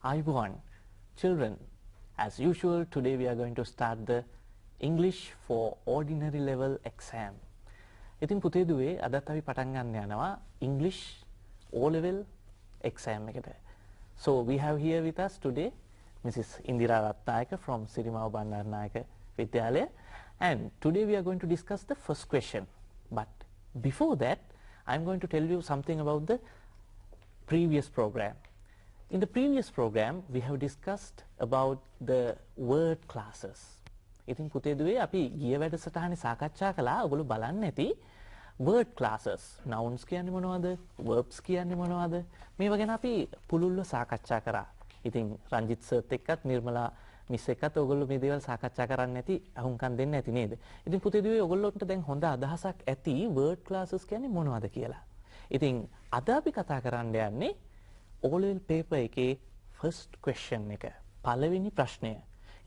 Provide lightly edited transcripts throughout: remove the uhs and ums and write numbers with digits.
Ayubowan, children, as usual, today we are going to start the English for ordinary level exam. ඉතින් පුතේ දුවේ අදත් අපි පටන් ගන්න යනවා English O level exam එකට. So we have here with us today Mrs. Indira Ratnayaka from Sirimawa Bandarnayaka Vidyalaya, and today we are going to discuss the first question. But before that, I am going to tell you something about the previous program. In the previous program, we have discussed about the word classes. ඉතින් පුතේ දුවේ අපි ගිය වැඩසටහනේ සාකච්ඡා කළා. ඔයගොල්ලෝ බලන්න ඇති word classes. nouns කියන්නේ මොනවද? verbs කියන්නේ මොනවද? මේවා ගැන අපි පුළුල්ව සාකච්ඡා කරා. ඉතින් රංජිත් සර්ත් එක්කත් නිර්මලා මිස් එක්කත් ඔයගොල්ලෝ මේ දේවල් සාකච්ඡා කරන්න ඇති, අහුම්කම් දෙන්න ඇති නේද? ඉතින් පුතේ දුවේ ඔයගොල්ලොන්ට දැන් හොඳ අදහසක් ඇති word classes කියන්නේ මොනවද කියලා. ඉතින් අද අපි කතා කරන්න යන්නේ O level paper එකේ first question එක. පළවෙනි ප්‍රශ්නය.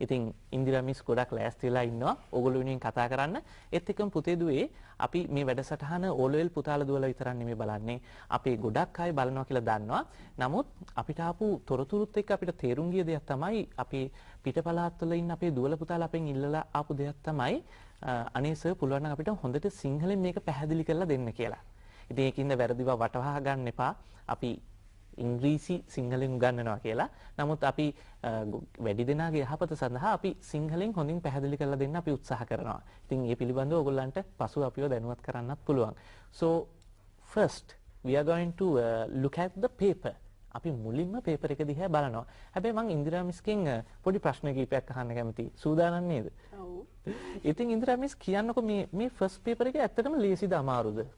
ඉතින් ඉන්දිරා මිස් ගොඩක් ලෑස්ති වෙලා ඉන්නවා ඕගොල්ලෝ වෙනුවෙන් කතා කරන්න. ඒත් එක්කම පුතේ දුවේ අපි මේ වැඩසටහන O level පුතාලා දුවලා විතරක් නෙමෙයි බලන්නේ. අපි ගොඩක් අය බලනවා කියලා දන්නවා. නමුත් අපිට ආපු තොරතුරුත් එක්ක අපිට තේරුම් ගිය දෙයක් තමයි අපි පිටපළාත්වල ඉන්න අපේ දුවලා පුතාලා අපෙන් ඉල්ලලා ආපු දෙයක් තමයි අනේ සර් පුළුවන් නම් අපිට හොඳට සිංහලෙන් මේක පැහැදිලි කරලා දෙන්න කියලා. ඉතින් ඒකින්ද වැරදිව වටහා ගන්න එපා. අපි ඉංග්‍රීසි සිංහලෙන් උගන්වනවා කියලා. නමුත් අපි වැඩි දෙනාගේ යහපත සඳහා අපි සිංහලෙන් හොඳින් පැහැදිලි කරලා දෙන්න අපි උත්සාහ කරනවා. ඉතින් මේ පිළිබඳව ඔයගොල්ලන්ට පසුව අපිව දැනුවත් කරන්නත් පුළුවන්. So first we are going to look at the paper. අපි මුලින්ම paper එක දිහා බලනවා. හැබැයි මම ඉන්දිරා මිස්ගෙන් පොඩි ප්‍රශ්න කිහිපයක් අහන්න කැමතියි. සූදානම් නේද? ඔව්. ඉතින් ඉන්දිරා මිස් කියන්නකෝ මේ first paper එක ඇත්තටම ලේසිද අමාරුද?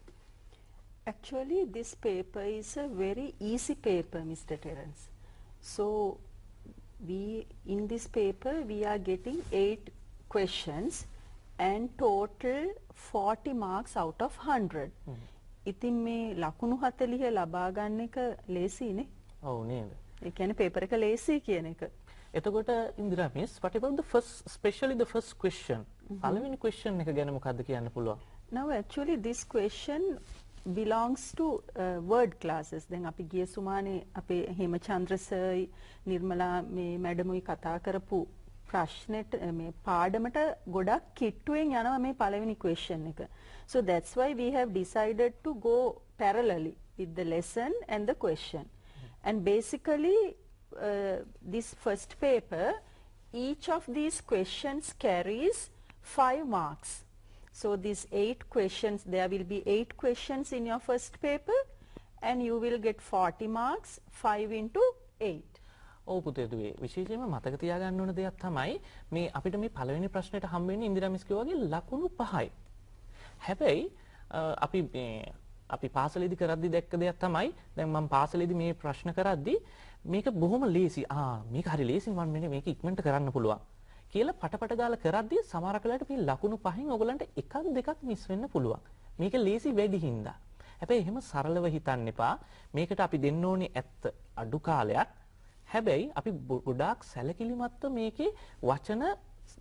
Actually, this paper is a very easy paper, Mr. Terence. So, in this paper, we are getting 8 questions and total 40 marks out of 100. ඉතින් මේ ලකුණු 40 ලබා ගන්න එක ලේසියිනේ. ඔව් නේද? ඒ කියන්නේ paper එක ලේසි කියන එක. එතකොට Indira miss, what about the first, especially the first question? පළවෙනි question එක ගැන මොකද්ද කියන්න පුළුවන්? Now, actually, this question belongs to word classes. දැන් අපි ගිය සුමානේ අපේ හේමචන්ද්‍ර සර් නිර්මලා මේ මැඩමුයි කතා කරපු ප්‍රශ්නෙට මේ පාඩමට ගොඩක් කිට්ටුවෙන් යනවා මේ පළවෙනි question එක. So that's why we have decided to go parallelly with the lesson and the question. And basically this first paper, each of these questions carries 5 marks. So these 8 questions, there will be 8 questions in your first paper and you will get 40 marks, 5 into 8. ඔව් පුතේ දුවේ විශේෂයෙන්ම මතක තියාගන්න ඕන දෙයක් තමයි මේ අපිට මේ පළවෙනි ප්‍රශ්නෙට හම්බ වෙන්නේ ඉන්දිරා මිස් කිව්වා වගේ ලකුණු 5යි. හැබැයි අපි පාසලේදී කරද්දි දැක්ක දෙයක් තමයි දැන් මම පාසලේදී මේ ප්‍රශ්න කරද්දි මේක බොහොම ලේසි. මේක හරි ලේසි මම මේක ඉක්මනට කරන්න පුළුවන්. කියලා පටපට ගාලා කරද්දී සමහරක් වෙලාවට මේ ලකුණු පහෙන් ඔයගලන්ට එකක් දෙකක් මිස් වෙන්න පුළුවන්. මේක ලේසි වැඩි හින්දා. හැබැයි එහෙම සරලව හිතන්න එපා. මේකට අපි දෙන්න ඕනේ ඇත්ත අඩු කාලයක්. හැබැයි අපි ගොඩාක් සැලකිලිමත්ව මේකේ වචන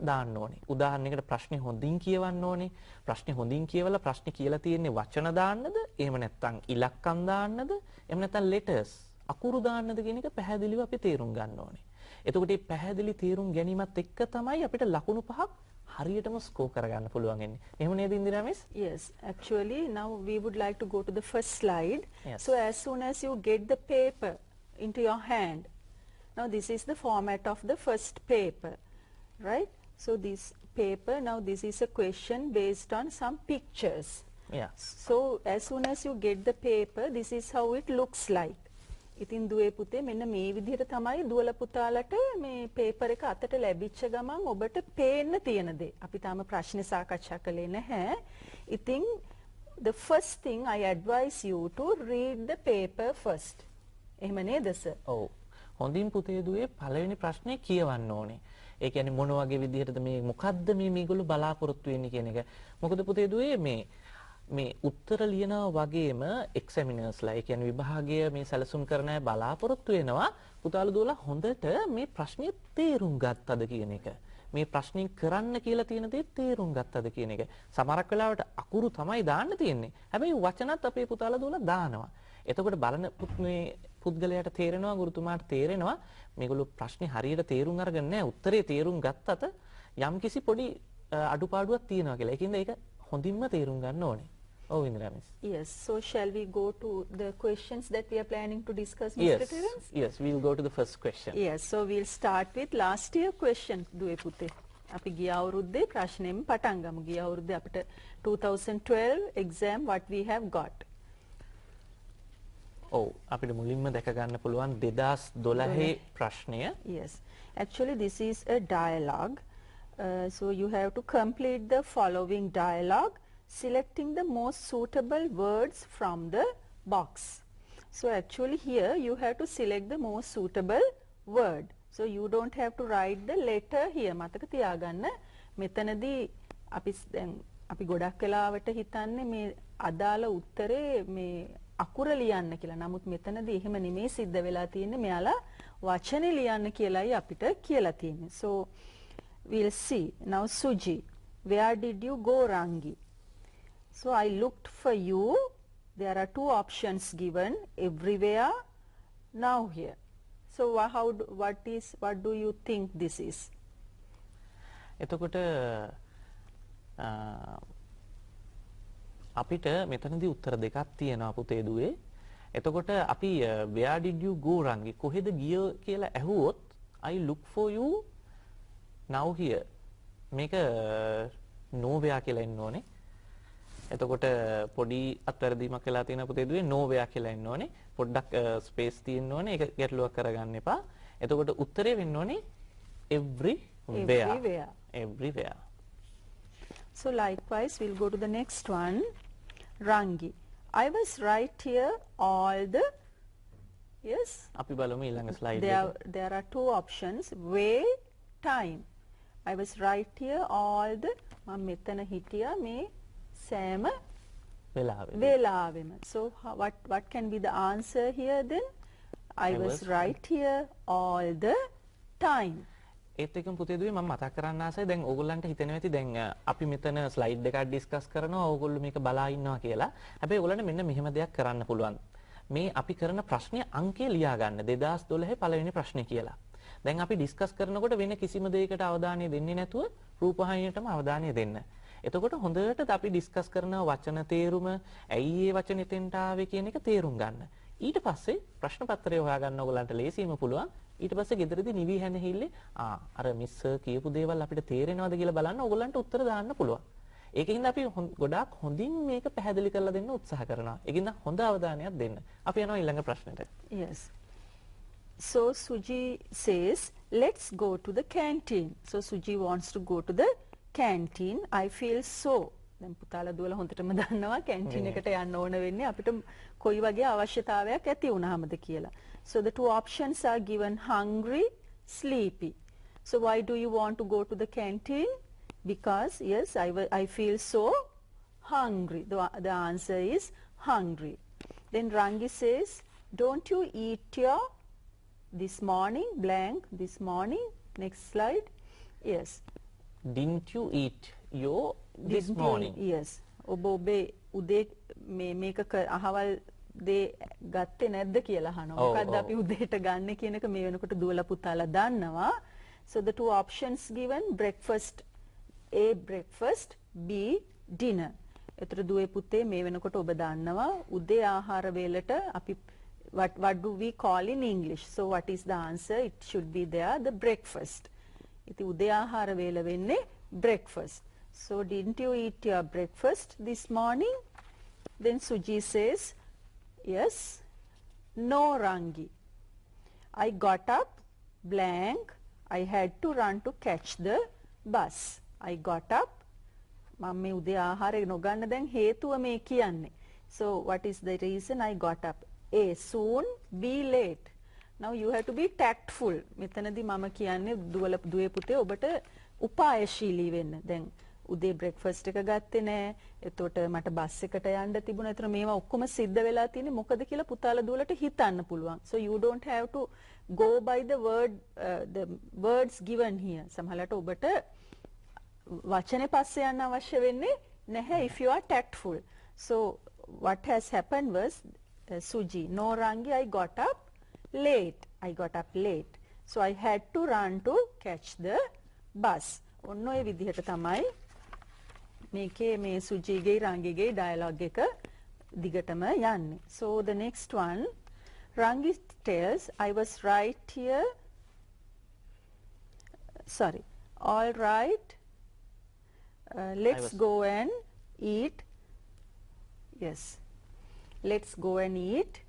දාන්න ඕනේ. උදාහරණයකට ප්‍රශ්නේ හොඳින් කියවන්න ඕනේ. ප්‍රශ්නේ හොඳින් කියවලා ප්‍රශ්නේ කියලා තියෙන්නේ වචන දාන්නද? එහෙම නැත්නම් ඉලක්කම් දාන්නද? එහෙම නැත්නම් letters අකුරු දාන්නද කියන එක පැහැදිලිව අපි තේරුම් ගන්න ඕනේ. එතකොට මේ පැහැදිලි තීරුම් ගැනීමත් එක්ක තමයි අපිට ලකුණු 5ක් හරියටම ස්කෝර් කරගන්න පුළුවන් වෙන්නේ. එහෙම නේද Indira miss? Yes, actually now we would like to go to the first slide. Yes. So as soon as you get the paper into your hand, now this is the format of the first paper, right? So this paper, now this is a question based on some pictures. Yeah. So as soon as you get the paper, this is how it looks like. ඉතින් දුවේ පුතේ මෙන්න මේ විදිහට තමයි දුවලා පුතාලට මේ paper එක අතට ලැබිච්ච ගමන් ඔබට පේන්න තියෙන දේ. අපි තාම ප්‍රශ්නේ සාකච්ඡා කළේ නැහැ. ඉතින් the first thing I advise you to read the paper first. එහෙම නේද සර්? ඔව්. හොඳින් පුතේ දුවේ පළවෙනි ප්‍රශ්නේ කියවන්න ඕනේ. ඒ කියන්නේ මොන වගේ විදිහටද මේ මොකද්ද මේගොල්ලෝ බලාපොරොත්තු වෙන්නේ කියන එක. මොකද පුතේ දුවේ මේ උත්තර ලියනවා වගේම එක්සැමිනර්ස්ලා ඒ කියන්නේ විභාගය මේ සැලසුම් කරන අය බලාපොරොත්තු වෙනවා පුතාලා දුවලා හොඳට මේ ප්‍රශ්නේ තේරුම් ගත්තද කියන එක. මේ ප්‍රශ්نين කරන්න කියලා තියෙන දේ තේරුම් ගත්තද කියන එක. සමහරක් වෙලාවට අකුරු තමයි දාන්න තියෙන්නේ. හැබැයි වචනත් අපේ පුතාලා දුවලා දානවා. එතකොට බලන මේ පුද්ගලයාට තේරෙනවා ගුරුතුමාට තේරෙනවා මේගොල්ලෝ ප්‍රශ්නේ හරියට තේරුම් අරගෙන නැහැ උත්තරේ තේරුම් ගත්තට යම්කිසි පොඩි අඩුපාඩුවක් තියෙනවා කියලා. ඒකින්ද ඒක හොඳින්ම තේරුම් ගන්න ඕනේ. Oh, Indra Miss. Yes. So shall we go to the questions that we are planning to discuss, Mr. Yes. Terence? Yes, we will go to the first question. Yes. So we'll start with last year question. දුවේ පුතේ. අපි ගිය අවුරුද්දේ ප්‍රශ්නෙම පටන් ගමු. ගිය අවුරුද්දේ අපිට 2012 exam what we have got. ඔව් අපිට මුලින්ම දැක ගන්න පුළුවන් 2012 ප්‍රශ්නය. Yes. Actually this is a dialogue. So you have to complete the following dialogue, selecting the most suitable words from the box. So actually here you have to select the most suitable word. So you don't have to write the letter here. මතක තියාගන්න මෙතනදී අපි ගොඩක් වෙලාවට හිතන්නේ මේ අදාළ උත්තරේ මේ අකුර ලියන්න කියලා. නමුත් මෙතනදී එහෙම නෙමෙයි සිද්ධ වෙලා තියෙන්නේ. මෙයාලා වචනේ ලියන්න කියලායි අපිට කියලා තියෙන්නේ. So we'll see. Now Suji, where did you go, Rangi? So I looked for you. There are two options given, everywhere, now here. So what do you think this is? එතකොට අපිට මෙතනදී උත්තර දෙකක් තියෙනවා පුතේ දුවේ. එතකොට අපි where did you go Rangi කොහෙද ගිය කියලා ඇහුවොත් I look for you now here. මේක nowhere කියලා එන්න ඕනේ. එතකොට පොඩි අත්වැරදීමක් වෙලා තියෙන පුතේ දුවේ nowhere කියලා එන්න ඕනේ. පොඩ්ඩක් ස්පේස් තියෙන්න ඕනේ. ඒක ගැටලුවක් කරගන්න එපා. එතකොට උත්තරේ වෙන්න ඕනේ everywhere. Everywhere. So likewise we'll go to the next one. Rangi, I was right here all the yes. අපි බලමු ඊළඟ slide There are two options, way, time. I was right here all the මම මෙතන හිටියා මේ සෑම වෙලාවෙම. So what can be the answer here then? I was right here all the time. ඒත් එකම පුතේ දුවේ මම මතක් කරන්න ආසයි දැන් ඕගොල්ලන්ට හිතෙනවා ඇති දැන් අපි මෙතන ස්ලයිඩ් එකක් ඩිස්කස් කරනවා ඕගොල්ලෝ මේක බලා ඉන්නවා කියලා. හැබැයි ඕගොල්ලන්ට මෙන්න මෙහෙම දෙයක් කරන්න පුළුවන්. මේ අපි කරන ප්‍රශ්නේ අංකය ලියා ගන්න 2012 පළවෙනි ප්‍රශ්නේ කියලා. දැන් අපි ඩිස්කස් කරනකොට වෙන කිසිම දෙයකට අවධානය දෙන්නේ නැතුව රූපවාහිනියටම අවධානය දෙන්න. එතකොට හොඳට අපි ඩිස්කස් කරන වචන තේරුම ඇයි ඒ වචන එතෙන්ට ආවේ කියන එක තේරුම් ගන්න. ඊට පස්සේ ප්‍රශ්න පත්‍රය හොයාගන්න ඕගොල්ලන්ට ලේසියම පුළුවන්. ඊට පස්සේ ගෙදරදී නිවි හැනෙහිල්ලේ අර මිස් කියපු දේවල් අපිට තේරෙනවද කියලා බලන්න ඕගොල්ලන්ට උත්තර දාන්න පුළුවන්. ඒකින්ද අපි ගොඩාක් හොඳින් මේක පැහැදිලි කරලා දෙන්න උත්සාහ කරනවා. ඒකින්ද හොඳ අවධානයක් දෙන්න. අපි යනවා ඊළඟ ප්‍රශ්නෙට. Yes. So Suji says, let's go to the canteen. So Suji wants to go to the canteen. I feel so. දැන් පුතාලා දුවලා හොඳටම දන්නවා කැන්ටින් එකට යන්න ඕන වෙන්නේ අපිට කොයි වගේ අවශ්‍යතාවයක් ඇති වුණාමද කියලා. So the two options are given, hungry, sleepy. So why do you want to go to the canteen? Because yes, I feel so hungry. The answer is hungry. Then Rangi says, don't you eat your this morning, blank, this morning. Next slide. Yes. Didn't you eat your this morning? Yes. ඔබේ උදේ මේක අහවල් දේ ගත්තේ නැද්ද කියලා අහනවා. මොකද්ද අපි උදේට ගන්න කියන එක මේ වෙනකොට දුවලා පුතාලා දන්නවා. So the two options given, breakfast, A breakfast, B dinner. ඒතර දුවේ පුතේ මේ වෙනකොට ඔබ දන්නවා උදේ ආහාර වේලට අපි what do we call in English? So what is the answer? It should be there, the breakfast. ඉතින් උදේ ආහාර වේල වෙන්නේ breakfast. So didn't you eat your breakfast this morning? Then Suji says, yes. No, Rangi. I got up, blank. I had to run to catch the bus. I got up. මම මේ උදේ ආහාරය නොගන්න දැන් හේතුව මේ කියන්නේ. So what is the reason I got up? A, soon, B, late. Now you have to be tactful. මෙතනදී මම කියන්නේ දුවේ පුතේ ඔබට උපායශීලී වෙන්න. දැන් උදේ බ්‍රෙක්ෆාස්ට් එක ගත්තේ නැහැ. එතකොට මට බස් එකට යන්න තිබුණා. ඒතර මේවා ඔක්කොම සිද්ධ වෙලා තියෙන්නේ මොකද කියලා පුතාලා දුවලට හිතන්න පුළුවන්. So you don't have to go by the words given here. සමහරවිට ඔබට වචනේ පස්සේ යන්න අවශ්‍ය වෙන්නේ නැහැ if you are tactful. So what has happened was Suji, no Rangi, I got up, late. I got up late. So I had to run to catch the bus. ඔන්න ඔය විදිහට තමයි මේකේ මේ සුජීගේ රංගිගේ dialogue එක දිගටම යන්නේ. So the next one, Rangi tells, I was right here. Sorry. All right. Let's go and eat. Yes. Let's go and eat.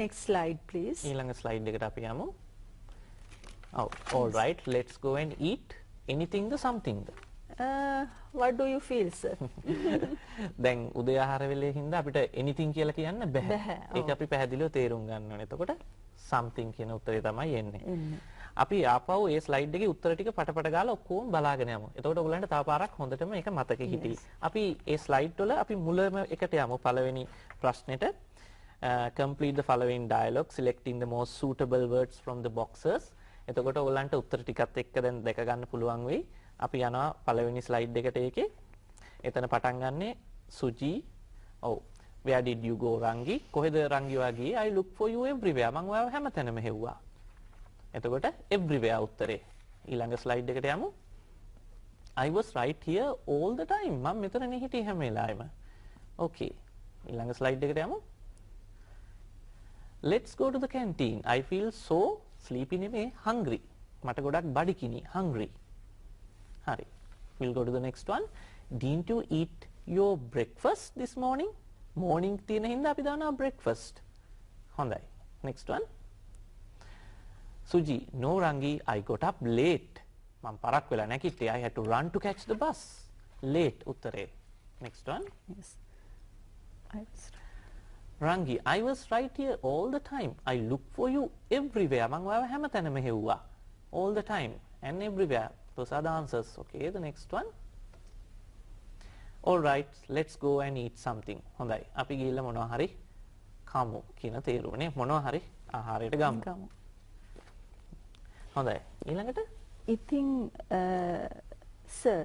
Next slide, please. ඊළඟ slide එකට අපි යමු. Oh, all right. Let's go and eat. Anything the something the. What do you feel, sir? දැන් උදේ ආහාර වෙලේ හින්දා අපිට anything කියලා කියන්න බෑ. ඒක අපි පැහැදිලිව තේරුම් ගන්න ඕනේ. එතකොට something කියන උත්තරේ තමයි එන්නේ. අපි ආපහු ඒ ස්ලයිඩ් එකේ උත්තර ටික පටපට ගාලා ඔක්කොම බලාගෙන යමු. එතකොට ඔයගලන්ට තව පාරක් හොඳටම ඒක මතකෙ හිටියි. අපි ඒ ස්ලයිඩ් වල අපි මුලම එකට යමු පළවෙනි ප්‍රශ්නෙට. Complete the following dialogue selecting the most suitable words from the boxes. එතකොට ඔයගලන්ට උත්තර ටිකත් එක්ක දැන් දැක ගන්න පුළුවන් වෙයි. අපි යනවා පළවෙනි ස්ලයිඩ් එකට ඒකේ. එතන පටන් ගන්නෙ සුජි. ඔව්. Where did you go රංගි? කොහෙද රංගි ඔයා ගියේ? I look for you everywhere. මම ඔයාව හැමතැනම හෙව්වා. එතකොට everywhere උත්තරේ. ඊළඟ ස්ලයිඩ් එකට යමු. I was right here all the time. මම මෙතනනේ හිටියේ හැම වෙලාවෙම. Okay. ඊළඟ ස්ලයිඩ් එකට යමු. Let's go to the canteen. I feel so sleepy නෙමේ hungry. මට ගොඩක් බඩගිනි hungry. හරි. We'll go to the next one. Didn't you eat your breakfast this morning? Morning තියෙන හින්දා අපි දානවා breakfast. හොඳයි. Next one. Suji, no Rangi, I got up late. මම පරක් වෙලා නැගිට්ටේ. I had to run to catch the bus. Late උත්තරේ. Next one. Yes. I was right. Rangi, I was right here all the time. I look for you everywhere. මම ඔයාව හැමතැනම හෙව්වා. All the time and everywhere. Those are the answers. Okay, the next one. All right, let's go and eat something. හොඳයි. අපි ගිහිල්ලා මොනවා හරි කමු කියන තේරුවනේ. මොනවා හරි ආහාරයට ගමු. හොඳයි. ඊළඟට ඉතින් sir,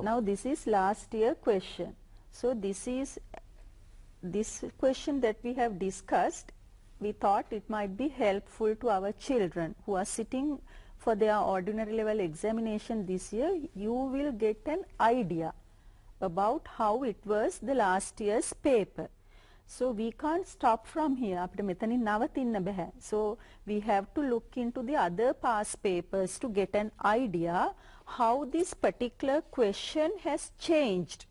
now this is last year question. So this question that we have discussed, we thought it might be helpful to our children who are sitting for their ordinary level examination this year. You will get an idea about how it was the last year's paper. So we can't stop from here. අපිට මෙතනින් නවතින්න බෑ. So we have to look into the other past papers to get an idea how this particular question has changed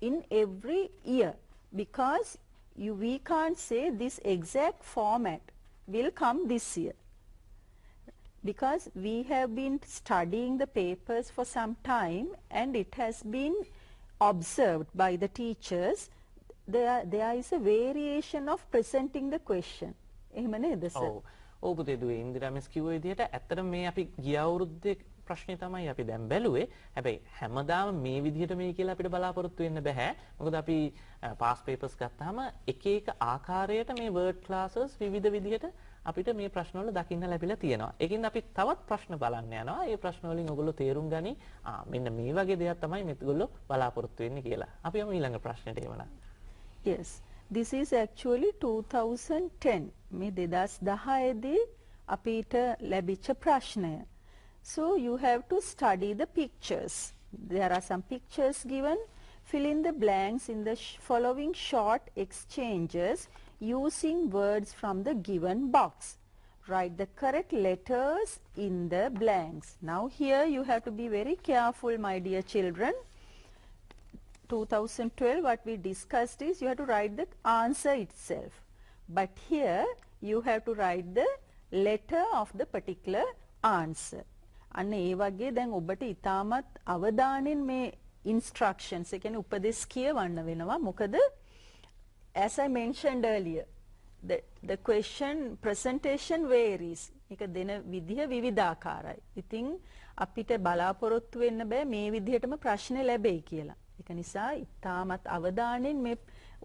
in every year, because we can't say this exact format will come this year, because we have been studying the papers for some time and it has been observed by the teachers. There is a variation of presenting the question. එහෙම නේද sir? ඔව් පුතේ දුවේ Indira miss කිව්ව විදිහට ඇත්තටම මේ අපි ගිය අවුරුද්දේ ප්‍රශ්නේ තමයි අපි දැන් බැලුවේ. හැබැයි හැමදාම මේ විදිහට මේ කියලා අපිට බලාපොරොත්තු වෙන්න බෑ. මොකද අපි past papers ගත්තාම එක එක ආකාරයට මේ word classes විවිධ විදිහට අපිට මේ ප්‍රශ්නවල දකින්න ලැබිලා තියෙනවා. ඒකින්ද අපි තවත් ප්‍රශ්න බලන්න යනවා. ඒ ප්‍රශ්න වලින් ඔයගොල්ලෝ තේරුම් ගනි. මෙන්න මේ වගේ දෙයක් තමයි මේගොල්ලෝ බලාපොරොත්තු වෙන්නේ කියලා. අපි යමු ඊළඟ ප්‍රශ්නෙට එවනම්. Yes, this is actually 2010. මේ 2010 දී අපිට ලැබිච්ච ප්‍රශ්නය. So you have to study the pictures. There are some pictures given. Fill in the blanks in the following short exchanges using words from the given box. Write the correct letters in the blanks. Now here you have to be very careful, my dear children. 2012 what we discussed is you have to write the answer itself. But here you have to write the letter of the particular answer. අන්න ඒ වගේ දැන් ඔබට ඉතාමත් අවධානයෙන් මේ instructions ඒ කියන්නේ උපදෙස් කියවන්න වෙනවා. මොකද as I mentioned earlier, the question presentation varies. ඒක දෙන විදිහ විවිධාකාරයි. ඉතින් අපිට බලාපොරොත්තු වෙන්න බෑ මේ විදිහටම ප්‍රශ්න ලැබෙයි කියලා. ඒක නිසා ඉතාමත් අවධානයෙන් මේ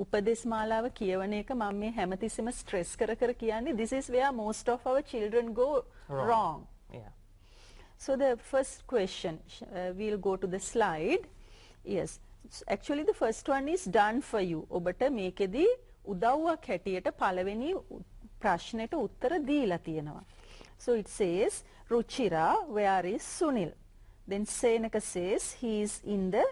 උපදේශ මාලාව කියවන එක මම මේ හැමතිස්සෙම ස්ට්‍රෙස් කර කර කියන්නේ. This is where most of our children go wrong. Yeah. So the first question, we'll go to the slide. Yes, actually the first one is done for you. ඔබට මේකෙදී උදව්වක් හැටියට පළවෙනි ප්‍රශ්නෙට උත්තර දීලා තියෙනවා. So it says Ruchira, where is Sunil? Then Senaka says he is in the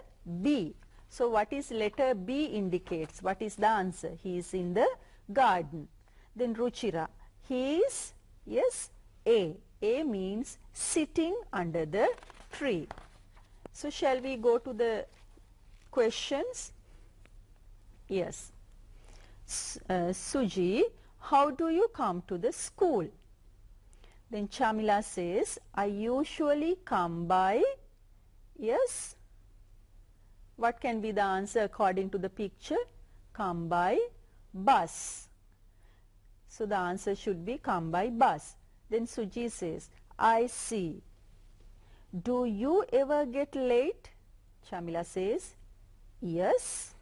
B. So what is letter B indicates? What is the answer? He is in the garden. Then Ruchira, he is, yes, A. A means sitting under the tree. So shall we go to the questions? Yes. Suji, how do you come to the school? Then Chamila says, I usually come by, yes. What can be the answer according to the picture? Come by bus. So the answer should be come by bus. Then Suji says, I see. Do you ever get late? Chamila says, yes.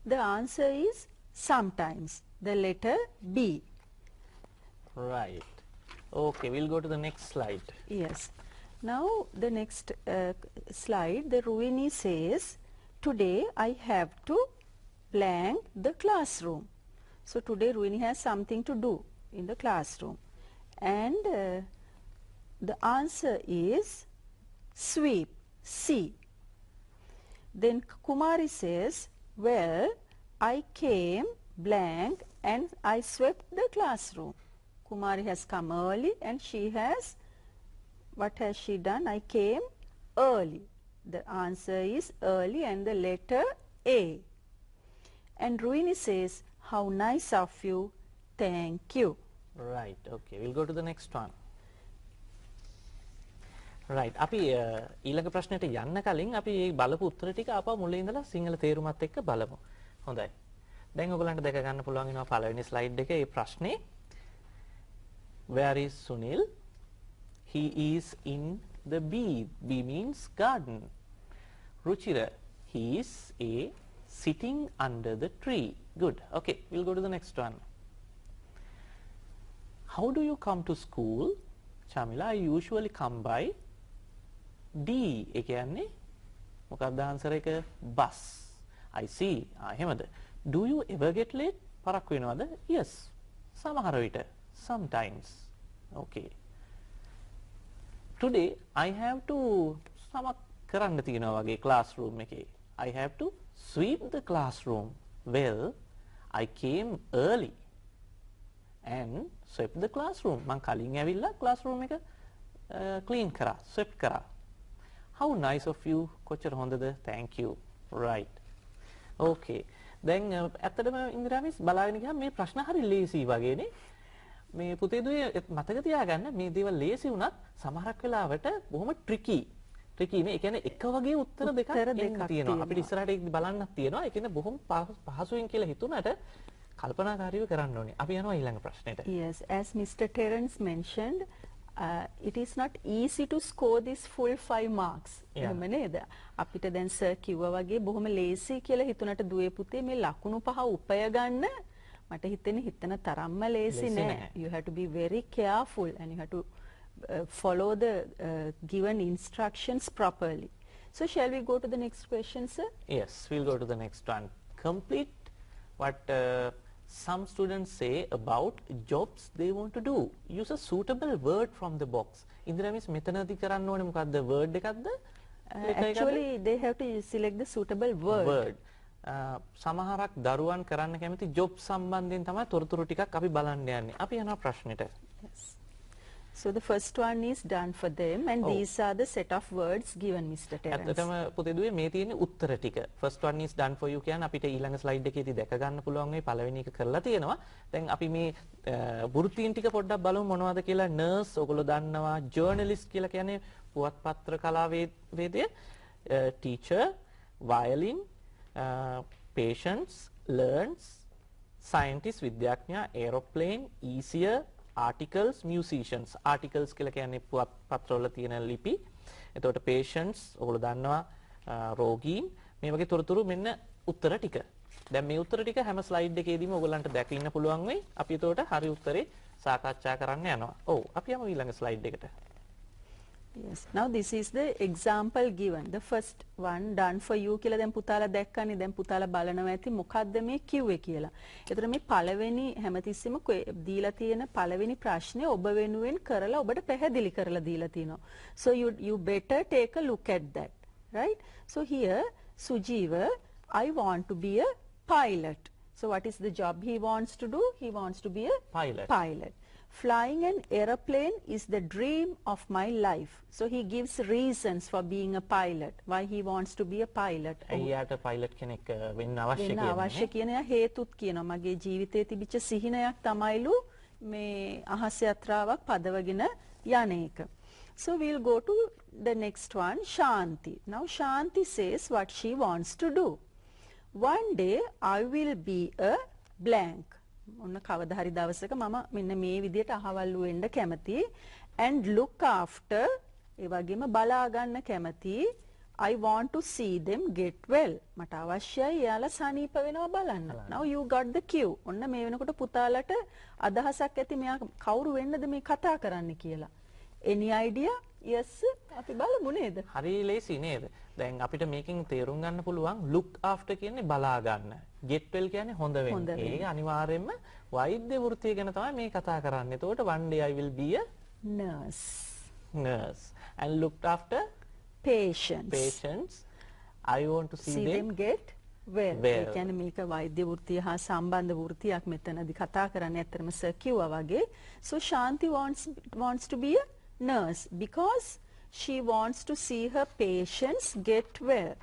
The answer is sometimes. The letter B. Right. Okay, we'll go to the next slide. Yes. Now the next slide, the Ruini says, today I have to blank the classroom. So today Ruini has something to do in the classroom. And the answer is sweep, C. Then Kumari says, well, I came blank and I swept the classroom. Kumari has come early and she has, what has she done? I came early. The answer is early and the letter A. And Ruini says, how nice of you, thank you. Right, okay, we'll go to the next one. Right, අපි ඊළඟ ප්‍රශ්නෙට යන්න කලින් අපි මේ බලපු උත්තර ටික ආපහු මුලින් ඉඳලා සිංහල තේරුමත් එක්ක බලමු. හොඳයි. දැන් ඔයගලන්ට දැක ගන්න පුළුවන් වෙනවා පළවෙනි ස්ලයිඩ් එකේ මේ ප්‍රශ්නේ. Where is Sunil? He is in the B. B means garden. Ruchira, he is A, sitting under the tree. Good. Okay, we'll go to the next one. How do you come to school? Chamila, I usually come by D. ඒ කියන්නේ මොකක්ද answer එක? bus. I see. එහෙමද? Do you ever get late? පරක්කු වෙනවද? Yes. සමහර විට. Sometimes. Okay. Today I have to සමක් කරන්න තියෙනවා වගේ classroom එකේ. I have to sweep the classroom. Well, I came early and swept the classroom. මං කලින් ඇවිල්ලා classroom එක clean කරා, swept කරා. How nice of you. කොච්චර හොඳද? Thank you. Right. Okay. දැන් ඇත්තටම ඉන්දිරා මිස් බලාගෙන ගියාම මේ ප්‍රශ්න හරි ලේසි වගේනේ. මේ පුතේ දුවේ මතක තියාගන්න මේ දේවල් ලේසි වුණත් සමහරක් වෙලාවට බොහොම ට්‍රිකි. ට්‍රිකි නේ. ඒ කියන්නේ එක වගේ උත්තර දෙකක් තියෙනවා. අපිට ඉස්සරහට ඒක බලන්නත් තියෙනවා. ඒ කියන්නේ බොහොම පහසුවෙන් කියලා හිතුණාට කල්පනාකාරීව කරන්න ඕනේ. අපි යනවා ඊළඟ ප්‍රශ්නෙට. Yes, as Mr. Terence mentioned, it is not easy to score this full 5 marks. එහෙම නේද? අපිට දැන් සර් කිව්වා වගේ බොහොම ලේසි කියලා හිතුණාට දුවේ පුතේ මේ ලකුණු පහ උපය ගන්න මට හිතෙන්නේ හිතන තරම්ම ලේසි නෑ. You have to be very careful and you have to follow the given instructions properly. So shall we go to the next question, sir? Yes, we'll go to the next one. Complete what some students say about jobs they want to do. Use a suitable word from the box. Indira miss මෙතනදී කරන්න ඕනේ මොකද්ද? word එකක්ද? Actually they have to select the suitable word. සමහරක් දරුවන් කරන්න කැමති job සම්බන්ධයෙන් තමයි තොරතුරු ටිකක් අපි බලන්න යන්නේ. අපි යනවා ප්‍රශ්නෙට. Yes. So the first one is done for them and these are the set of words given, Mr. Terence. ඇත්තටම පුතේ දුවේ මේ තියෙන්නේ උත්තර ටික. First one is done for you කියන්නේ අපිට ඊළඟ slide එකේදී දැක ගන්න පුළුවන් මේ පළවෙනි එක කරලා තියෙනවා. දැන් අපි මේ වෘත්තීන් ටික පොඩ්ඩක් බලමු මොනවද කියලා. nurse ඔයගොල්ලෝ දන්නවා. journalist කියලා කියන්නේ පුවත්පත්‍ර කලාවේදය. teacher, violin, patients, learns, scientist විද්‍යාඥයා, aeroplane, easier, articles, musicians. Articles කියලා කියන්නේ පත්‍රවල තියෙන ලිපි. එතකොට patients ඔයගොල්ලෝ දන්නවා රෝගීන්. මේ වගේ තොරතුරු මෙන්න උත්තර ටික. දැන් මේ උත්තර ටික හැම ස්ලයිඩ් එකේදීම ඔයගොල්ලන්ට දැකින්න පුළුවන් වෙයි. අපි එතකොට හරි උත්තරේ සාකච්ඡා කරන්න යනවා. ඔව් අපි යමු ඊළඟ ස්ලයිඩ් එකට. Yes. Now this is the example given. The first one done for you කියලා දැන් පුතාලා දැක්කනේ. දැන් පුතාලා බලනවා ඇති මොකද්ද මේ කිව්වේ කියලා. ඒතර මේ පළවෙනි හැමතිස්සෙම දීලා තියෙන පළවෙනි ප්‍රශ්නේ ඔබ වෙනුවෙන් කරලා ඔබට පැහැදිලි කරලා දීලා තිනවා. So you better take a look at that. Right? So here Sujiva, I want to be a pilot. So what is the job he wants to do? He wants to be a pilot. Flying an aeroplane is the dream of my life. So he gives reasons for being a pilot, why he wants to be a pilot. එයාට pilot කෙනෙක් වෙන්න අවශ්‍ය කියන්නේ. අවශ්‍ය කියන හේතුත් කියනවා. මගේ ජීවිතයේ තිබිච්ච සිහිනයක් තමයිලු මේ අහස් යාත්‍රාවක් පදවගෙන යන එක. So we'll go to the next one, Shanti. Now Shanti says what she wants to do. One day I will be a blank. ඔන්න කවදා හරි දවසක මම මෙන්න මේ විදියට අහවල් වෙන්න කැමති and look after ඒ වගේම බලා ගන්න කැමති. I want to see them get well. මට අවශ්‍යයි එයාලා සනීප වෙනවා බලන්න. Now you got the cue. ඔන්න මේ වෙනකොට පුතාලට අදහසක් ඇති මෙයා කවුරු වෙන්නද මේ කතා කරන්න කියලා. Any idea? Yes, අපි බලමු නේද? හරි ලේසි නේද? දැන් අපිට මේකෙන් තේරුම් ගන්න පුළුවන් look after කියන්නේ බලා ගන්න. get well කියන්නේ හොඳ වෙන්න. ඒක අනිවාර්යයෙන්ම වෛද්‍ය වෘත්තිය ගැන තමයි මේ කතා කරන්නේ. එතකොට one day I will be a nurse and looked after patients. I want to see them get well. ඒ කියන්නේ මේක වෛද්‍ය වෘත්තිය හා සම්බන්ධ වෘත්තියක් මෙතනදී කතා කරන්නේ ඇත්තටම සර් කිව්වා වගේ. So Shanti wants to be a nurse because she wants to see her patients get well.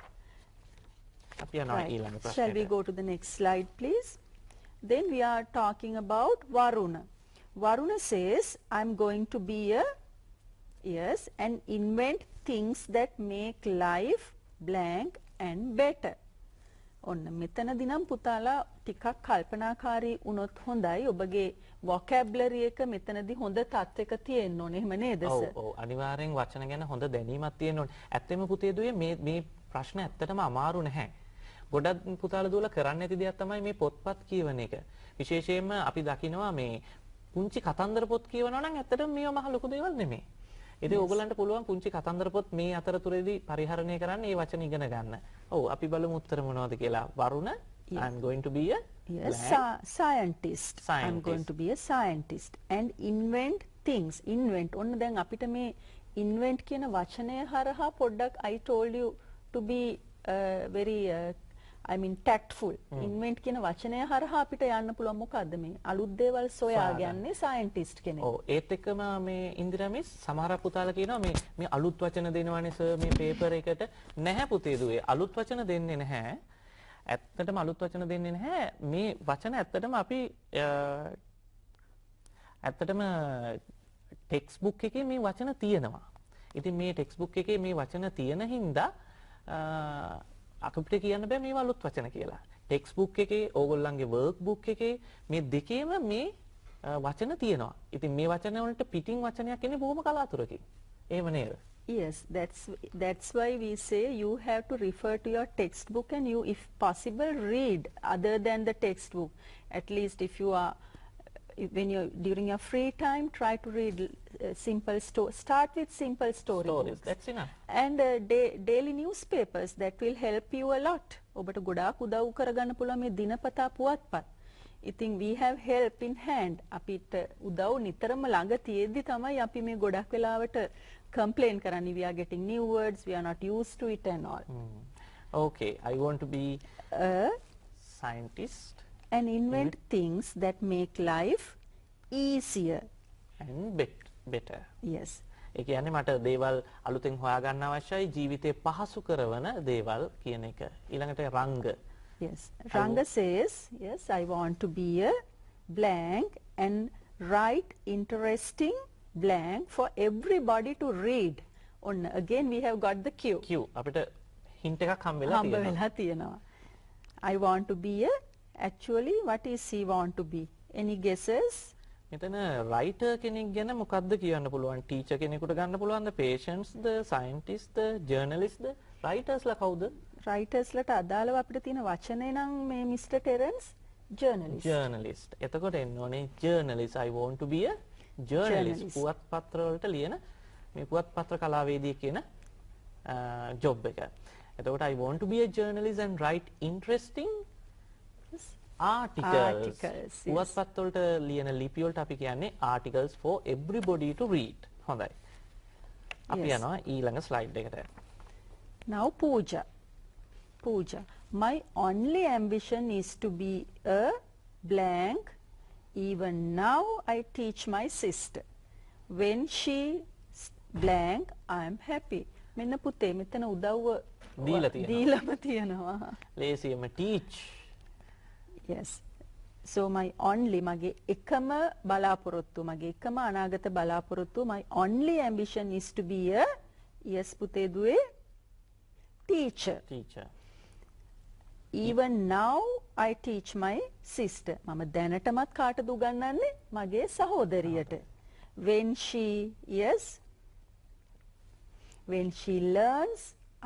Right. Shall we go to the next slide, please? Then we are talking about Varuna. Varuna says, I'm going to be and invent things that make life blank and better. ඔන්න මෙතනදී නම් පුතාලා ටිකක් කල්පනාකාරී වුණොත් හොඳයි. ඔබගේ vocabulary එක මෙතනදී හොඳ තත්ත්වයක තියෙන්න ඕනේ. එහෙම නේද සර්? ඔව් අනිවාර්යෙන් වචන ගැන හොඳ දැනීමක් තියෙන්න ඕනේ. ඇත්තම පුතේ දුවේ මේ ප්‍රශ්න ඇත්තටම අමාරු නැහැ. ගොඩක් පුතාලා දුවලා කරන්න ඇති දෙයක් තමයි මේ පොත්පත් කියවන එක. විශේෂයෙන්ම අපි දකිනවා මේ පුංචි කතන්දර පොත් කියවනවා නම් ඇත්තටම මේවා මහ ලොකු දේවල් නෙමෙයි. ඉතින් ඕගොල්ලන්ට පුළුවන් පුංචි කතන්දර පොත් මේ අතරතුරේදී පරිහරණය කරන්න ඒ වචන ඉගෙන ගන්න. ඔව් අපි බලමු උත්තර මොනවද කියලා. වරුණ I'm going to be a scientist. I'm going to be a scientist and invent things. Invent. ඔන්න දැන් අපිට මේ invent කියන වචනය හරහා පොඩ්ඩක් I told you to be very tactful. Invent කියන වචනය හරහා අපිට යන්න පුළුවන් මොකද්ද මේ අලුත් දේවල් සොයා ගන්නේ scientist කෙනෙක්. ඔව් ඒත් එක්කම මේ ඉන්දිරා මිස් සමහර පුතාලා කියනවා මේ අලුත් වචන දෙනවනේ සර් මේ පේපර් එකට. නැහැ පුතේ දුවේ අලුත් වචන දෙන්නේ නැහැ. ඇත්තටම අලුත් වචන දෙන්නේ නැහැ. මේ වචන ඇත්තටම අපි ඇත්තටම ටෙක්ස්ට් බුක් එකේ මේ වචන තියෙනවා. ඉතින් මේ ටෙක්ස්ට් බුක් එකේ මේ වචන තියෙන හින්දා අපිට කියන්න බෑ මේවා අලුත් වචන කියලා. ටෙක්ස්ට් බුක් එකේ ඕගොල්ලන්ගේ වර්ක් බුක් එකේ මේ දෙකේම මේ වචන තියෙනවා. ඉතින් මේ වචන වලට පිටින් වචනයක් එන්නේ බොහොම කලාතුරකින්. එහෙම නේද? Yes, that's why we say you have to refer to your textbook and you, if possible, read other than the textbook. At least if you are, when you during your free time, try to read simple start with simple stories. That's enough. And daily newspapers that will help you a lot. ඔබට ගොඩාක් උදව් කරගන්න පුළුවන් මේ දිනපතා පුවත්පත්. ඉතින් we have help in hand. අපිට උදව් නිතරම ළඟ තියෙද්දි තමයි අපි මේ ගොඩක් වෙලාවට complain කරන්නේ. We are getting new words, we are not used to it and all. Okay, I want to be a scientist and invent things that make life easier and better. Yes. ඒ කියන්නේ මට දේවල් අලුතෙන් හොයාගන්න අවශ්‍යයි ජීවිතේ පහසු කරන දේවල් කියන එක. ඊළඟට රංග. Yes. Ranga says, yes, I want to be a blank and write interesting blank for everybody to read. On again we have got the cue. අපිට hint එකක් හම්බෙලා තියෙනවා. I want to be a, actually what is he want to be? Any guesses? මෙතන writer කෙනෙක් ගැන මොකද්ද කියන්න පුළුවන්? teacher කෙනෙකුට ගන්න පුළුවන්ද? patients ද? scientist ද? journalist ද? writers ලා කවුද? writers ලට අදාළව අපිට තියෙන වචනේ නම් මේ Mr. Terence journalist. එතකොට එන්න ඕනේ journalist. I want to be a journalist. පුවත් පත්‍ර වලට ලියන මේ පුවත්පත්‍ර කලාවේදී කියන ජොබ් එක. එතකොට I want to be a journalist and write interesting articles. Yes. පුවත්පත් වලට ලියන ලිපි වලට අපි කියන්නේ articles for everybody to read. හොඳයි. අපි Yes. යනවා ඊළඟ slide එකට. Now Pooja. Pooja. My only ambition is to be a blank. Even now I teach my sister. When she blank, I am happy. මෙන්න පුතේ මෙතන උදව්ව දීලම තියෙනවා. ලේසියෙම teach. Yes. So my only මගේ එකම බලාපොරොත්තු මගේ එකම අනාගත බලාපොරොත්තු my only ambition is to be a yes පුතේ දුවේ teacher. Teacher. Even now I teach my sister. මම දැනටමත් කාටද උගන්වන්නේ? මගේ සහෝදරියට. When she learns,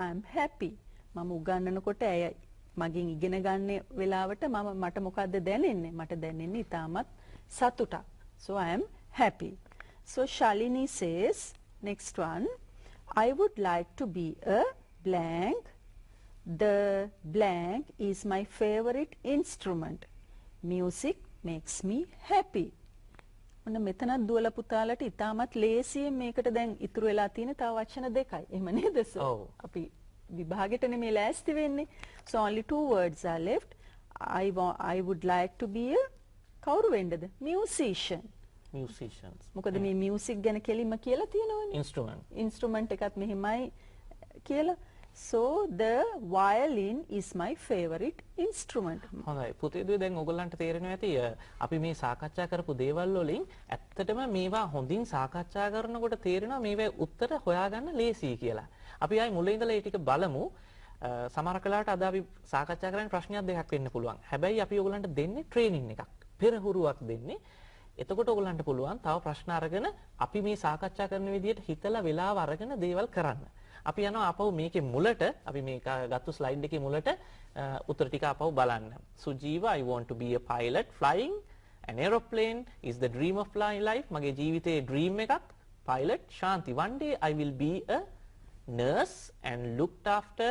I'm happy. මම උගන්වනකොට ඇය මගෙන් ඉගෙන ගන්න වෙලාවට මට මොකද්ද දැනෙන්නේ? මට දැනෙන්නේ ඉතාමත් සතුටක්. So I am happy. So Shalini says, next one, I would like to be a blank. The blank is my favorite instrument. Music makes me happy. ඔන්න මෙතනත් දුවල පුතාලට ඉතාමත් ලේසියෙන් මේකට දැන් ඉතුරු වෙලා තියෙන තව වචන දෙකයි. එහෙම නේද සර්? ඔව්. අපි විභාගෙට නෙමෙයි ලෑස්ති වෙන්නේ. So only two words are left. I would like to be a කවුරු වෙන්නද? Musician. Musicians. මොකද මේ මියුසික් ගැන කෙලින්ම කියලා තියෙනවනේ. Instrument. Instrument එකත් මෙහෙමයි කියලා. So the violin is my favorite instrument. හොඳයි. පුතේ දුවේ දැන් ඔයගොල්ලන්ට තේරෙනවා ඇති අපි මේ සාකච්ඡා කරපු දේවල් වලින් ඇත්තටම මේවා හොඳින් සාකච්ඡා කරනකොට තේරෙනවා මේවා උත්තර හොයාගන්න ලේසියි කියලා. අපි ආයි මුලින් ඉඳලා ඒ ටික බලමු. සමහර කලාවට අද අපි සාකච්ඡා කරන්නේ ප්‍රශ්නයක් දෙකක් වෙන්න පුළුවන්. හැබැයි අපි ඔයගොල්ලන්ට දෙන්නේ ට්‍රේනින් එකක්. පෙරහුරුවක් දෙන්නේ. එතකොට ඔයගොල්ලන්ට පුළුවන් තව ප්‍රශ්න අරගෙන අපි මේ සාකච්ඡා කරන විදිහට හිතලා වෙලාව අරගෙන දේවල් කරන්න. අපි යනවා අපව මේකේ මුලට අපි මේ ගත්තු ස්ලයිඩ් එකේ මුලට උත්තර ටික අපව බලන්න. Sujeewa I want to be a pilot flying an aeroplane is the dream of life. මගේ ජීවිතයේ dream එකක් pilot. Shanti one day I will be a nurse and looked after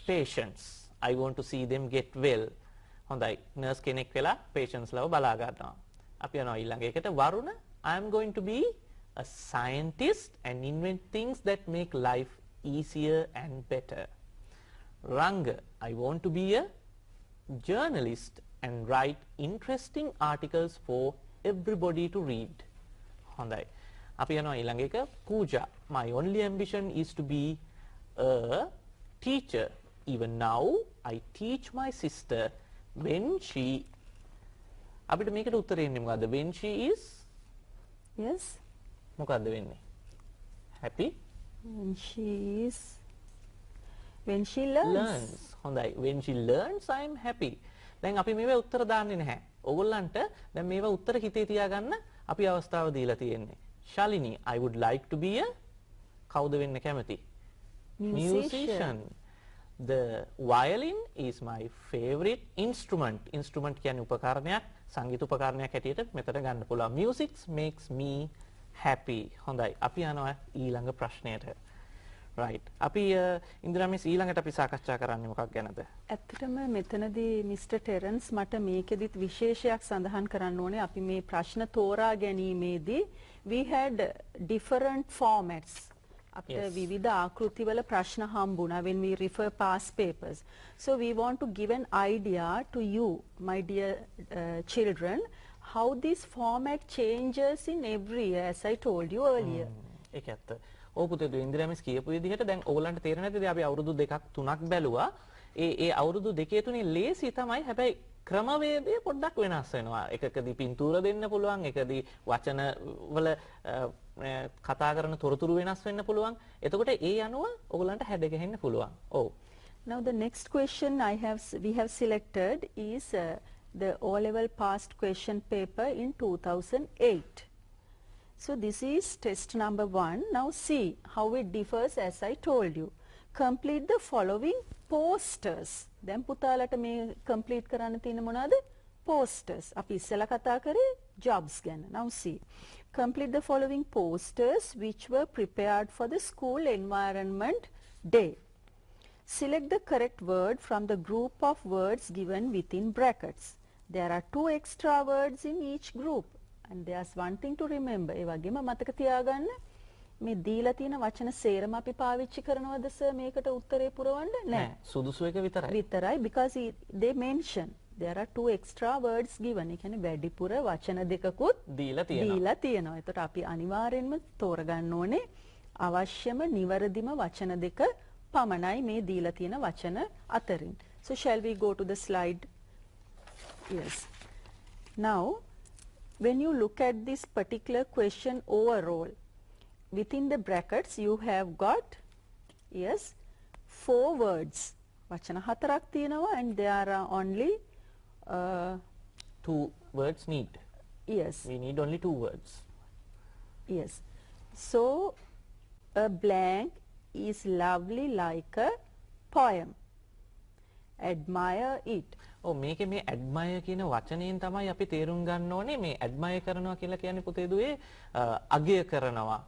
patients. I want to see them get well. හොඳයි. nurse කෙනෙක් වෙලා patients ලව බලා ගන්නවා. අපි යනවා ඊළඟ එකට වරුණ I am going to be a scientist and invent things that make life easier and better. Ranga, I want to be a journalist and write interesting articles for everybody to read. හොඳයි. අපි යනවා ඊළඟ එක Pooja. My only ambition is to be a teacher. Even now I teach my sister when she අපිට මේකට උත්තරේ එන්නේ මොකද්ද? When she is Yes. මොකද්ද වෙන්නේ? Happy? When she learns. හොඳයි. When she learns I am happy. දැන් අපි මේවා උත්තර දාන්නේ නැහැ. ඕගොල්ලන්ට දැන් මේවා උත්තර හිතේ තියාගන්න අපි අවස්ථාව දීලා තියෙන්නේ. Shalini, I would like to be a කවුද වෙන්න කැමති? Musician. The violin is my favorite instrument. Instrument කියන්නේ උපකරණයක්, සංගීත උපකරණයක් හැටියට මෙතන ගන්න පුළුවන්. Music makes me happy. හොඳයි. අපි යනවා ඊළඟ ප්‍රශ්නයට. right. අපි ඉන්දිරා මිස් ඊළඟට අපි සාකච්ඡා කරන්නේ මොකක් ගැනද? ඇත්තටම මෙතනදී මිස්ටර් ටෙරන්ස් මට මේකෙදිත් විශේෂයක් සඳහන් කරන්න ඕනේ. අපි මේ ප්‍රශ්න තෝරා ගැනීමේදී we had different formats. අපිට විවිධ ආකෘතිවල ප්‍රශ්න හම්බුණා when we refer past papers. So we want to give an idea to you, my dear children, how this format changes in every year, as I told you earlier. ඒක ඇත්ත. ඔව් පුතේ Indira miss කියපු විදිහට දැන් ඕගලන්ට තේරෙන්නේ නැතිද අපි අවුරුදු 2ක් 3ක් බැලුවා. ඒ අවුරුදු දෙකේ තුනේ ලේසි තමයි. හැබැයි ක්‍රමවේදය පොඩ්ඩක් වෙනස් වෙනවා. එකකදී පින්තූර දෙන්න පුළුවන්, එකදී වචන වල කතා කරන තොරතුරු වෙනස් වෙන්න පුළුවන්. එතකොට ඒ අනුව ඔයගලන්ට හැඩ ගැහෙන්න පුළුවන්. ඔව්. Now the next question we have selected is the O-level past question paper in 2008. So this is test number 1. Now see how it differs as I told you. Complete the following posters. දැන් පුතාලට මේ complete කරන්න තියෙන මොනවාද? Posters. අපි ඉස්සෙල්ලා කතා කරේ jobs ගැන. Now see. Complete the following posters which were prepared for the school environment day. Select the correct word from the group of words given within brackets. There are 2 extra words in each group. And there's one thing to remember. ඒ වගේම මතක තියාගන්න මේ දීලා තියෙන වචන සේරම අපි පාවිච්චි කරනවද සර් මේකට උත්තරේ පුරවන්න? නැහැ. සුදුසු එක විතරයි. විතරයි because they mention there are 2 extra words given. ඒ කියන්නේ වැඩිපුර වචන දෙකකුත් දීලා තියෙනවා. එතකොට අපි අනිවාර්යෙන්ම තෝරගන්න ඕනේ අවශ්‍යම නිවැරදිම වචන දෙක පමණයි මේ දීලා තියෙන වචන අතරින්. So shall we go to the slide? Yes. Now when you look at this particular question overall, within the brackets you have got, yes, 4 words. වචන 4ක් තියෙනවා and there are only 2 words need. Yes. We need only 2 words. Yes. So a blank is lovely like a poem. Admire it. මේකේ මේ admire කියන වචනයෙන් තමයි අපි තේරුම් ගන්න ඕනේ මේ admire කරනවා කියලා කියන්නේ පුතේ දුවේ අගය කරනවා.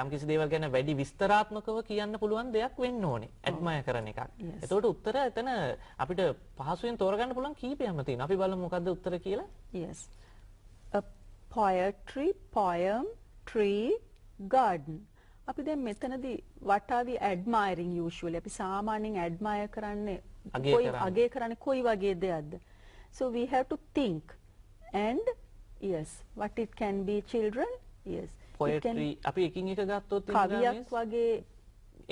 යම්කිසි දේවල් ගැන වැඩි විස්තරාත්මකව කියන්න පුළුවන් දෙයක් වෙන්න ඕනේ. admire කරන එකක්. එතකොට උත්තර එතන අපිට පහසුවෙන් තෝරගන්න පුළුවන් කීපයක්ම තියෙනවා. අපි බලමු මොකද්ද උත්තර කියලා. Yes. A poetry, poem, tree, garden. අපි දැන් මෙතනදී what are we admiring usually? අපි සාමාන්‍යයෙන් admire කරන්නේ අගය කරන්නේ කොයි වගේ දෙයක්ද? So we have to think and yes, what it can be children? Yes. Poetry අපි එකින් එක ගත්තොත් කවියක් වගේ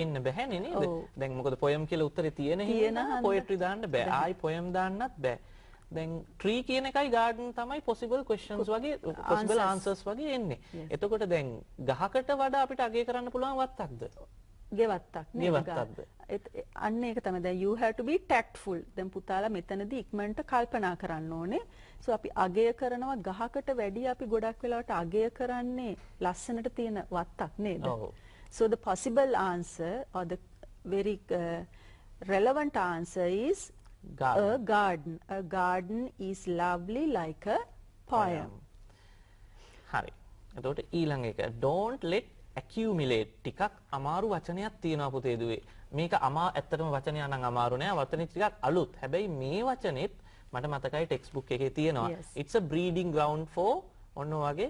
එන්න බැහැනේ නේද? දැන් මොකද poem කියලා උත්තරේ තියෙන හින්දා poetry දාන්න බෑ. ආයි poem දාන්නත් බෑ. දැන් tree කියන එකයි garden තමයි possible questions වගේ possible answers වගේ එන්නේ. එතකොට දැන් ගහකට වඩා අපිට අගය කරන්න පුළුවන් වත්තක්ද? ගෙවත්තක් නේද? ගෙවත්තක්ද? අන්න ඒක තමයි. දැන් you have to be tactful. දැන් පුතාලා මෙතනදී ඉක්මනට කල්පනා කරන්න ඕනේ. So අපි අගය කරනවා ගහකට වැඩිය අපි ගොඩක් වෙලාවට අගය කරන්නේ ලස්සනට තියෙන වත්තක් නේද? So the possible answer or the very relevant answer is garden. A garden. A garden is lovely like a poem. හරි. එතකොට ඊළඟ එක don't let accumulate ටිකක් අමාරු වචනයක් තියෙනවා පුතේ දුවේ. මේක ඇත්තටම වචනය නම් අමාරු නෑ. වචනේ ටිකක් අලුත්. හැබැයි මේ වචනේත් මට මතකයි ටෙක්ස්ට් බුක් එකේ තියෙනවා. It's a breeding ground for ඔන්න වගේ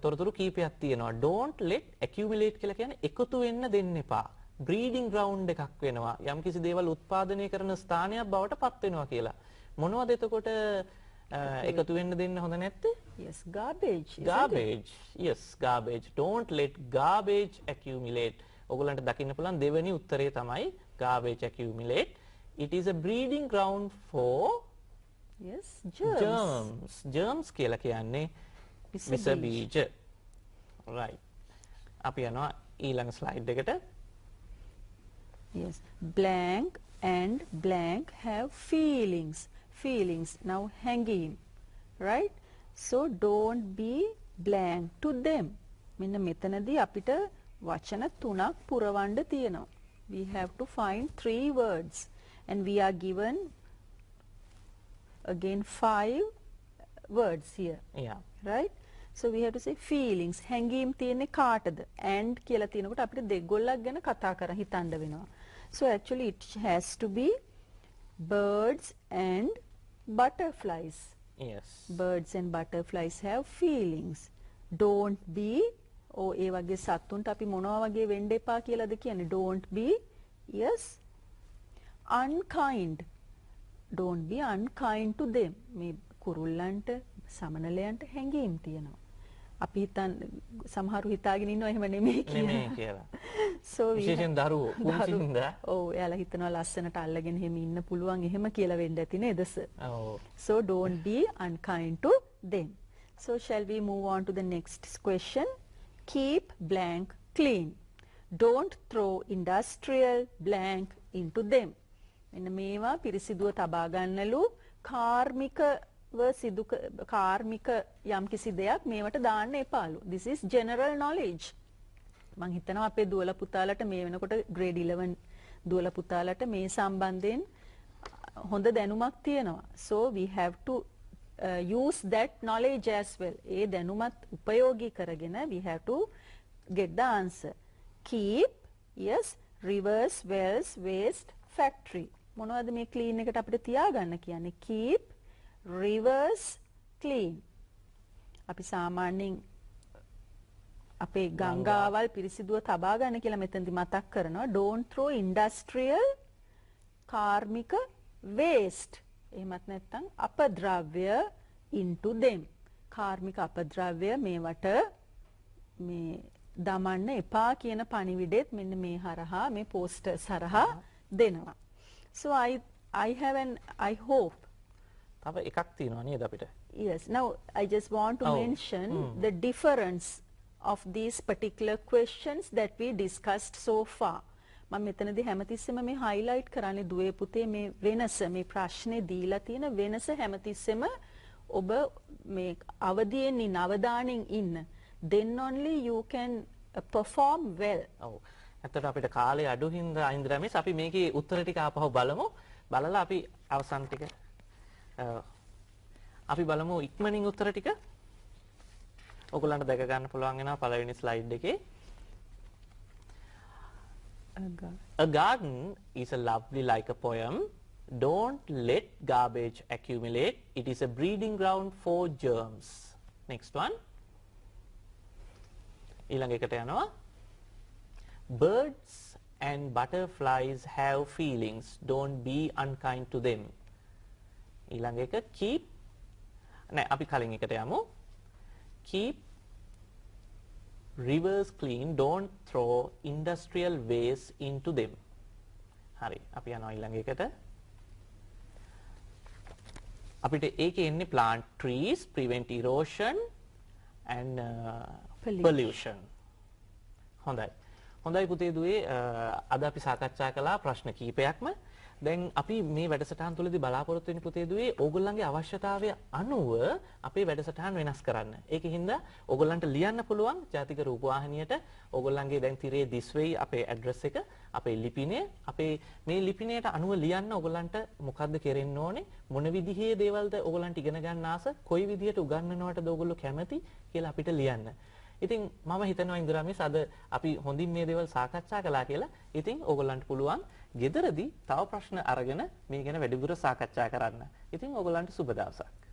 තොරතුරු කීපයක් තියෙනවා. don't let accumulate කියලා කියන්නේ එකතු වෙන්න දෙන්න එපා. breeding ground එකක් වෙනවා. යම්කිසි දේවල් උත්පාදනය කරන ස්ථානයක් බවට පත් වෙනවා කියලා. මොනවද එතකොට එකතු වෙන්න දෙන්න හොඳ නැත්තේ? Yes, garbage. Garbage. Yes, garbage. Don't let garbage accumulate. ඔයගොල්ලන්ට දකින්න පුළුවන් දෙවෙනි උත්තරේ තමයි garbage accumulate. It is a breeding ground for yes, germs. Germs කියලා කියන්නේ විස බීජ. Right. අපි යනවා ඊළඟ slide එකට. Yes, blank and blank have feelings. Feelings now hanging, right? So don't be blank to them. මෙන්න මෙතනදී අපිට වචන 3ක් පුරවන්න තියෙනවා. We have to find 3 words and we are given again 5 words here. Yeah. Right? So we have to say feelings. හැඟීම් තියෙන්නේ කාටද? And කියලා තියෙනකොට අපිට දෙගොල්ලක් ගැන කතා කරන් හිතන්න වෙනවා. So actually it has to be birds and butterflies. Yes. Birds and butterflies have feelings. Don't be ඒ වගේ සත්තුන්ට අපි මොනවා වගේ වෙන්න එපා කියලාද කියන්නේ? Don't be yes unkind. Don't be unkind to them. මේ කුරුල්ලන්ට සමනලයන්ට හැඟීම් තියෙනවා. අපි හිතන් සමහරු හිතාගෙන ඉන්නවා එහෙම නෙමෙයි කියලා. So විශේෂයෙන් දරුවෝ කුංචින්දා එයාලා හිතනවා ලස්සනට අල්ලගෙන එහෙම ඉන්න පුළුවන් එහෙම කියලා වෙන්න ඇති නේද සර්? ඔව්. So don't be unkind to them. So shall we move on to the next question? Keep blank clean. Don't throw industrial blank into them. මෙන්න මේවා පිරිසිදුව තබා ගන්නලු කාර්මික යම්කිසි දෙයක් මේවට දාන්න එපාලු. This is general knowledge. මම හිතනවා අපේ දුවලා පුතාලට මේ වෙනකොට grade 11 දුවලා පුතාලට මේ සම්බන්ධයෙන් හොඳ දැනුමක් තියෙනවා. So we have to use that knowledge as well. ඒ දැනුමත් උපයෝගී කරගෙන we have to get the answer. Keep, yes, rivers, wells, waste, factory. මොනවද මේ clean එකට අපිට තියාගන්න කියන්නේ? Keep rivers clean. අපි සාමාන්‍යයෙන් අපේ ගංගාවල් පිරිසිදුව තබා ගන්න කියලා මෙතනදි මතක් කරනවා. Don't throw industrial කාර්මික waste. එහෙමත් නැත්නම් අපද්‍රව්‍ය into them. කාර්මික අපද්‍රව්‍ය මේවට මේ දමන්න එපා කියන පණිවිඩෙත් මෙන්න මේ හරහා මේ posters හරහා දෙනවා. So I have an I hope. තව එකක් තියෙනවා නේද අපිට? Yes. Now I just want to mention the difference of these particular questions that we discussed so far. මම මෙතනදී හැමතිස්සෙම මේ highlight කරන්නේ දුවේ පුතේ මේ වෙනස මේ ප්‍රශ්නේ දීලා තියෙන වෙනස හැමතිස්සෙම ඔබ මේ අවදියෙන් ඉන්න අවධානයෙන් ඉන්න. Then only you can perform well. ඔව්. ඇත්තට අපිට කාලේ අඩු හින්දා ඉන්ද්‍රා මිස් අපි මේකේ උත්තර ටික ආපහු බලමු. බලලා අපි අවසන් ටික අපි බලමු ඉක්මනින් උත්තර ටික. ඔයගොල්ලන්ට දැක ගන්න පුළුවන් වෙනවා පළවෙනි ස්ලයිඩ් එකේ. A garden is a lovely like a poem. Don't let garbage accumulate. It is a breeding ground for germs. Next one. ඊළඟ එකට යනවා. Birds and butterflies have feelings. Don't be unkind to them. ඊළඟ එක keep නෑ අපි කලින් එකට යමු. Keep rivers clean. Don't throw industrial waste into them. හරි. අපි යනවා ඊළඟ එකට. අපිට ඒකේ එන්නේ plant trees, prevent erosion and pollution. හොඳයි. හොඳයි පුතේ දුවේ අද අපි සාකච්ඡා කළා ප්‍රශ්න කීපයක්ම. දැන් අපි මේ වැඩසටහන තුළදී බලාපොරොත්තු වෙන පුතේ දුවේ ඕගොල්ලන්ගේ අවශ්‍යතාවය අනුව අපේ වැඩසටහන වෙනස් කරන්න. ඒකින්ද ඕගොල්ලන්ට ලියන්න පුළුවන් ජාතික රූපවාහිනියට ඕගොල්ලන්ගේ දැන් තිරේ this way අපේ ඇඩ්‍රස් එක අපේ ලිපිනය අපේ මේ ලිපිනයට අනුව ලියන්න ඕගොල්ලන්ට මොකද්ද කෙරෙන්න ඕනේ මොන විදිහේ දේවල්ද ඕගොල්ලන්ට ඉගෙන ගන්න ආස කොයි විදිහට උගන්වනවටද ඕගොල්ලෝ කැමති කියලා අපිට ලියන්න. ඉතින් මම හිතනවා ඉන්දිරා මිස් අද අපි හොඳින් මේ දේවල් සාකච්ඡා කළා කියලා. ඉතින් ඕගොල්ලන්ට පුළුවන් ගෙදරදී තව ප්‍රශ්න අරගෙන මේ ගැන වැඩිපුර සාකච්ඡා කරන්න. ඉතින් ඕගොල්ලන්ට සුබ දවසක්.